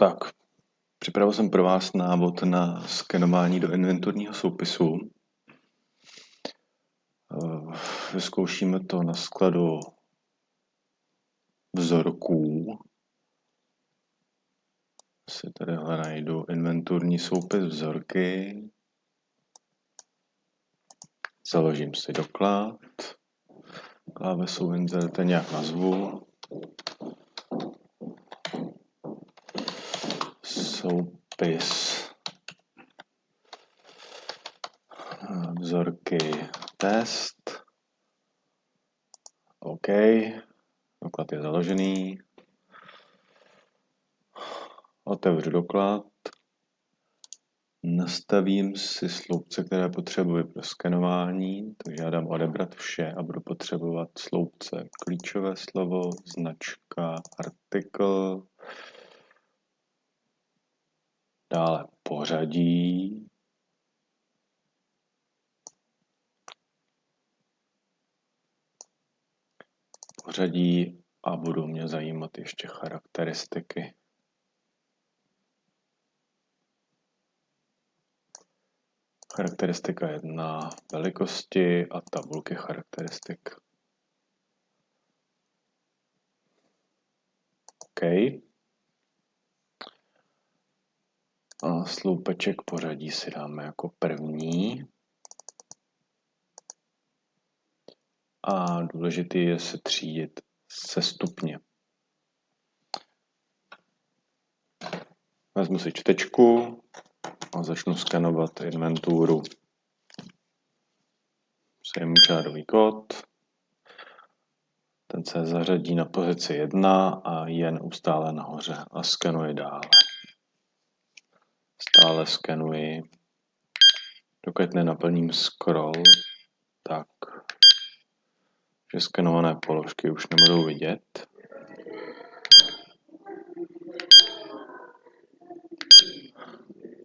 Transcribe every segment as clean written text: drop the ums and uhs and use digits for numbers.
Tak, připravil jsem pro vás návod na skenování do inventurního soupisu. Vyzkoušíme to na skladu vzorků. Si tady najdu inventurní soupis vzorky. Založím si doklad. Klávesou insert nějak nazvu. Soupis vzorky test. OK. Doklad je založený. Otevřu doklad. Nastavím si sloupce, které potřebuji pro skenování, takže já dám odebrat vše a budu potřebovat sloupce klíčové slovo, značka, artikl, dále pořadí, a budou mě zajímat ještě charakteristiky. Charakteristika 1 velikosti a tabulky charakteristik. OK. A sloupeček pořadí si dáme jako první. A důležité je se třídit sestupně. Vezmu si čtečku a začnu skenovat inventuru. Sejmu řádový kód. Ten se zařadí na pozici 1 a je neustále nahoře a skenuji dále. Stále skenuji, dokud nenaplním scroll, tak že skenované položky už nebudou vidět.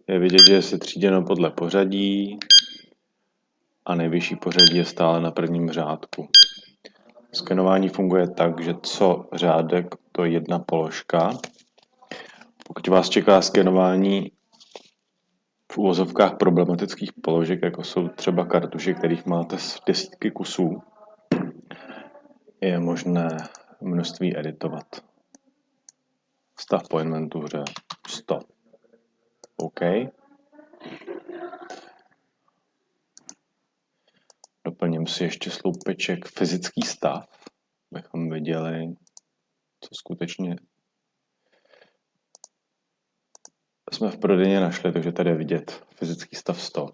Je vidět, že je setříděno podle pořadí a nejvyšší pořadí je stále na prvním řádku. Skenování funguje tak, že co řádek, to je jedna položka. Pokud vás čeká skenování v uvozovkách problematických položek, jako jsou třeba kartuše, kterých máte desítky kusů, je možné množství editovat. Stav po inventuře 100. OK. Doplním si ještě sloupeček fyzický stav, abychom viděli, co skutečně jsme v prodejně našli, takže tady je vidět fyzický stav 100.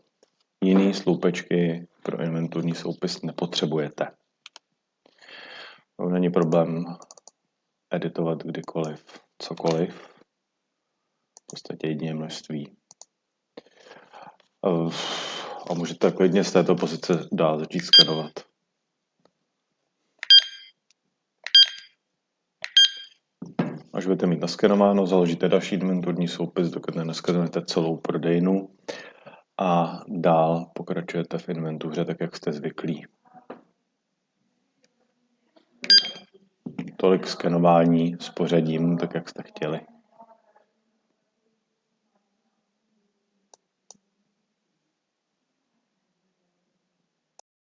Jiný sloupečky pro inventurní soupis nepotřebujete. Není problém editovat kdykoliv, cokoliv. V podstatě jedině množství. A můžete klidně z této pozice dál začít skenovat. Až budete mít naskenováno, založíte další inventurní soupis, dokud nenaskenujete celou prodejnu a dál pokračujete v inventuře tak, jak jste zvyklí. Tolik skenování s pořadím, tak jak jste chtěli.